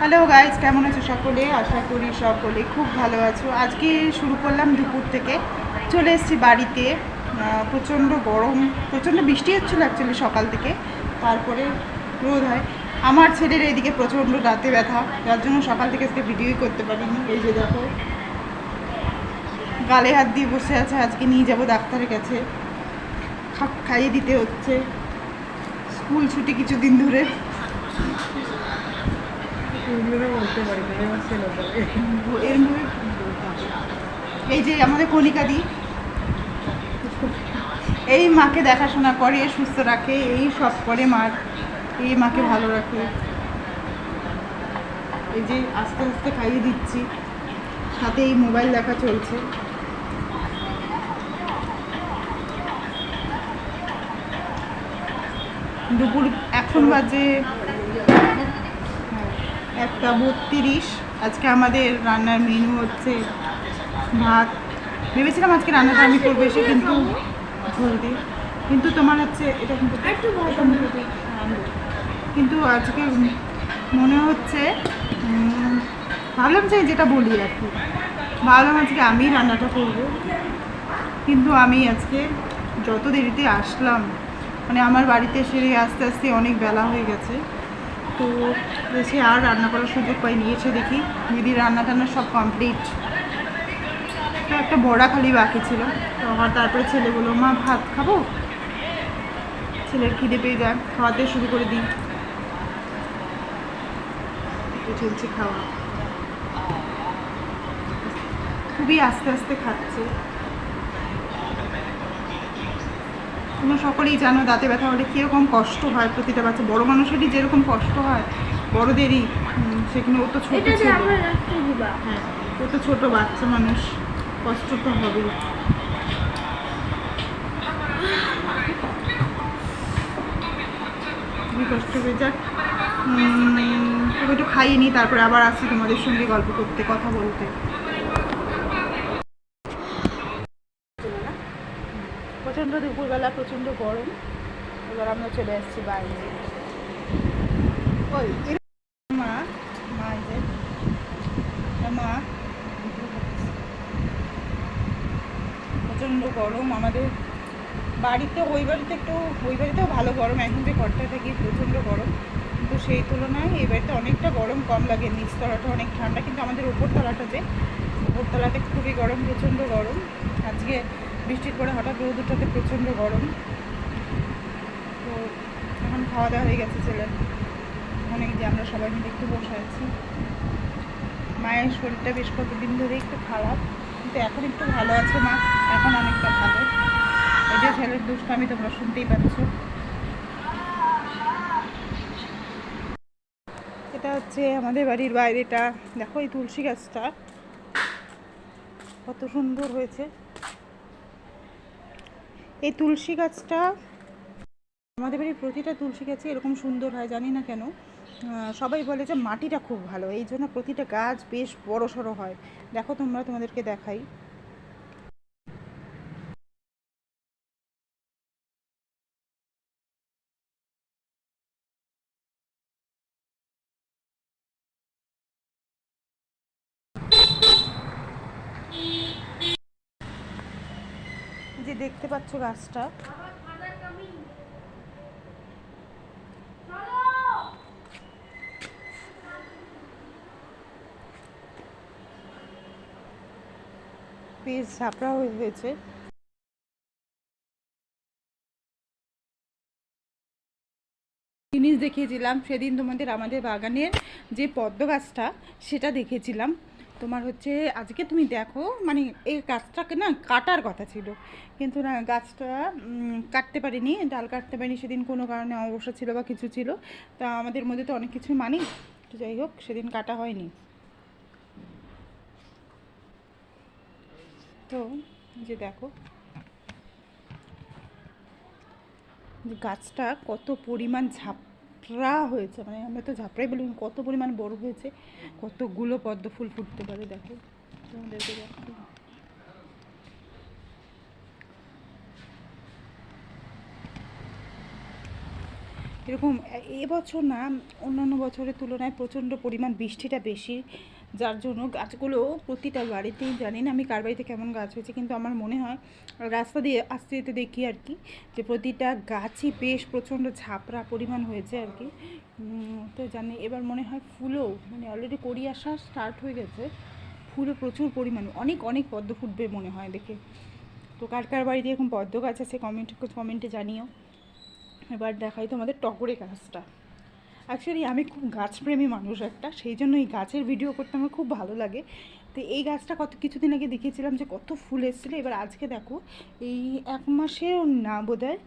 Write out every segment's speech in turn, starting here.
Hello guys, কেমন আছো সকলে? আশা করি সকলে খুব ভালো আছো। আজকে শুরু করলাম দুপুর থেকে, চলে এসেছি বাড়িতে। প্রচণ্ড গরম, প্রচণ্ড বৃষ্টি হচ্ছিলো অ্যাকচুয়ালি সকাল থেকে, তারপরে রোদ হয়। আমার ছেলের এইদিকে প্রচণ্ড দাঁতে ব্যথা, যার জন্য সকাল থেকে আজকে ভিডিওই করতে পারিনি। এই যে দেখো, গালে হাত দিয়ে বসে আছে। আজকে নিয়ে যাব ডাক্তারের কাছে, খাইয়ে দিতে হচ্ছে। স্কুল ছুটি কিছুদিন ধরে। এই যে আমাদের কণিকাদি, এই মাকে দেখাশোনা করে, সুস্থ রাখে, এই সব করে মার, এই মাকে ভালো রাখে। এই যে আস্তে আস্তে খাইয়ে দিচ্ছি, সাথে এই মোবাইল দেখা চলছে। দুপুর এখন বাজে 1:32। আজকে আমাদের রান্নার মেনু হচ্ছে ভাত। ভেবেছিলাম আজকে রান্নাটা আমি করবো এসে, কিন্তু ঝোল দিয়ে, কিন্তু তোমার হচ্ছে এটা কিন্তু আজকে মনে হচ্ছে ভাবলাম যে যেটা বলি আর কি, ভাবলাম আজকে আমি রান্নাটা করবো। কিন্তু আমি আজকে যত দেরিতে আসলাম, মানে আমার বাড়িতে এসে আস্তে আস্তে অনেক বেলা হয়ে গেছে, তো এসে আর রান্না করার সুযোগ পাইনি। এসে দেখি দিদি রান্না টান্না সব কমপ্লিট, তো একটা বড়া খালি বাকি ছিল। তো আমার তারপরে ছেলে বললো, মা ভাত খাবো। ছেলের খিদে পেয়ে যায়, খাওয়াতে শুরু করে দিই। একটু চলছে খাওয়া, খুবই আস্তে আস্তে খাচ্ছে। তোমরা সকলেই জানো দাঁতে ব্যথা হলে কীরকম কষ্ট হয় প্রতিটা বাচ্চা। বড় মানুষেরই যেরকম কষ্ট হয়, বড়দেরই সেখানে ও তো ছোট ছিল। হ্যাঁ, ও তো ছোটো বাচ্চা মানুষ, কষ্ট তো হবেই। খুবই কষ্ট হয়ে যাক। তবে একটু খাইয়ে নিই, তারপরে আবার আসছি তোমাদের সঙ্গে গল্প করতে, কথা বলতে। প্রচণ্ড দুপুরবেলা, প্রচণ্ড গরম। এবার আমরা চলে আসছি বাইরে। ওই মা মা এই যে মা, প্রচণ্ড গরম আমাদের বাড়িতে। ওই বাড়িতেও ভালো গরম, এখন যে ঘরটায় থাকি প্রচণ্ড গরম, কিন্তু সেই তুলনায় এই বাড়িতে অনেকটা গরম কম লাগে। নিচতলাটা অনেক ঠান্ডা, কিন্তু আমাদের উপরতলাতে খুবই গরম, প্রচণ্ড গরম। আজকে বৃষ্টির পরে হঠাৎ রোদ উঠাতে প্রচণ্ড গরম। তো এখন খাওয়া দাওয়া হয়ে গেছে ছেলের, অনেক যে আমরা সবাই মিলে একটু বসে আছি। মায়ের শরীরটা বেশ কতদিন ধরে একটু খারাপ, কিন্তু এখন একটু ভালো আছে মা, এখন অনেকটা ভালো। এই যে ছেলের দুষ্টামি তোমরা শুনতেই পাচ্ছ। এটা হচ্ছে আমাদের বাড়ির বাইরেটা, দেখো এই তুলসী গাছটা কত সুন্দর হয়েছে। এই তুলসী গাছটা, আমাদের বাড়ির প্রতিটা তুলসী গাছে এরকম সুন্দর হয়, জানি না কেন। সবাই বলে যে মাটিটা খুব ভালো, এই জন্য প্রতিটা গাছ বেশ বড় সড়ো হয়। দেখো তোমরা, তোমাদেরকে দেখাই। যে দেখতে পাচ্ছ গাছটা, বেশ ঝাপড়া হয়েছে। জিনিস দেখিয়েছিলাম সেদিন তোমাদের, আমাদের বাগানের যে পদ্ম গাছটা সেটা দেখেছিলাম। তোমার হচ্ছে আজকে তুমি দেখো, মানে এই গাছটাকে না কাটার কথা ছিল, কিন্তু না গাছটা কাটতে পারিনি, ডাল কাটতে পারিনি সেদিন, কোনো কারণে অবসর ছিল বা কিছু ছিল। তা আমাদের মধ্যে তো অনেক কিছুই মানি, তো যাই হোক সেদিন কাটা হয়নি। তো যে দেখো গাছটা কত পরিমাণ ঝাপড়া হয়েছে, মানে আমরা তো ঝাপড়াই বলি, কত পরিমাণ বড় হয়েছে, কতগুলো পদ্ম ফুল ফুটতে পারে দেখো। তোমাদেরকে দেখো, এরকম এবছর না অন্যান্য বছরের তুলনায় প্রচণ্ড পরিমাণ বৃষ্টিটা বেশি, যার জন্য গাছগুলো প্রতিটা বাড়িতেই, জানি না আমি কার বাড়িতে কেমন গাছ হয়েছে, কিন্তু আমার মনে হয় রাস্তা দিয়ে আসতে যেতে দেখি আর কি যে প্রতিটা গাছই বেশ প্রচণ্ড ঝাপড়া পরিমাণ হয়েছে আর কি। তো জানি এবার মনে হয় ফুলও মানে অলরেডি কড়ি আসা স্টার্ট হয়ে গেছে, ফুলও প্রচুর পরিমাণে অনেক অনেক পদ্ম ফুটবে মনে হয় দেখে। তো কার কার বাড়িতে এরকম পদ্ম গাছ আছে কমেন্টে জানিও। এবার দেখাই তোমাদের টগরে গাছটা। অ্যাকচুয়ালি আমি খুব গাছপ্রেমী মানুষ একটা, সেই জন্য এই গাছের ভিডিও করতে আমার খুব ভালো লাগে। তো এই গাছটা কিছুদিন আগে দেখিয়েছিলাম যে কত ফুল এসেছিলো, এবার আজকে দেখো এই 1 মাসেও না বোধহয়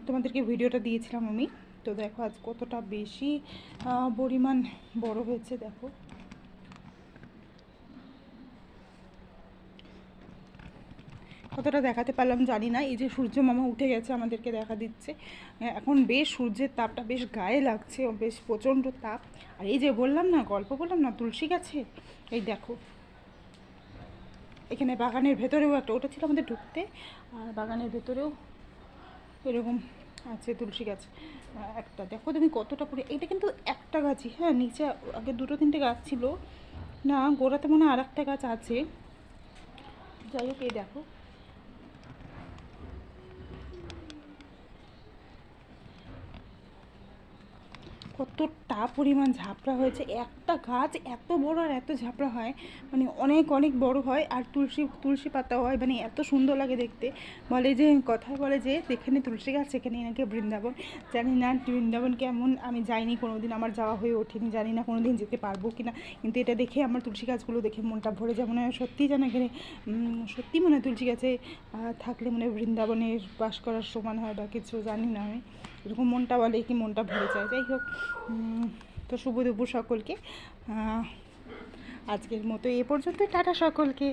তোমাদেরকে ভিডিওটা দিয়েছিলাম আমি। তো দেখো আজ কতটা বেশি পরিমাণ বড় হয়েছে দেখো। কতটা দেখাতে পারলাম জানি না। এই যে সূর্য মামা উঠে গেছে, আমাদেরকে দেখা দিচ্ছে। এখন বেশ সূর্যের তাপটা বেশ গায়ে লাগছে, বেশ প্রচণ্ড তাপ। আর এই যে বললাম না, গল্প বললাম না তুলসী গাছে, এই দেখো এখানে বাগানের ভেতরেও একটা, ওটা ছিল আমাদের ঢুকতে, আর বাগানের ভেতরেও এরকম আছে তুলসী গাছ একটা। দেখো তুমি কতটা পরে, এটা কিন্তু একটা গাছই, হ্যাঁ নিচে আগে 2-3টে গাছ ছিল না, গোড়াতে মনে হয় আর একটা গাছ আছে। যাই হোক এই দেখো কতটা পরিমাণ ঝাপড়া হয়েছে। একটা গাছ এত বড় আর এত ঝাপড়া হয়, মানে অনেক অনেক বড় হয়। আর তুলসী পাতা হয়, মানে এত সুন্দর লাগে দেখতে। বলে যে কথায় বলে যে যেখানে তুলসী গাছ সেখানেই নাকি বৃন্দাবন। জানি না বৃন্দাবন কেমন, আমি যাইনি কোনো দিন, আমার যাওয়া হয়ে ওঠেনি, জানি না কোনো দিন যেতে পারবো কি না। কিন্তু এটা দেখে আমার তুলসী গাছগুলো দেখে মনটা ভরে যায়, মনে হয় সত্যিই যেন এখানে সত্যি মনে হয় তুলসী গাছে থাকলে মনে হয় বৃন্দাবনের বাস করার সমান হয় বা কিছু, জানি না আমি, এরকম মনটা বলে কি মনটা ভরে যায়। যাই হোক, তো শুভ দুপুর সকলকে, আজকের মতো এ পর্যন্ত, টাটা সকলকে।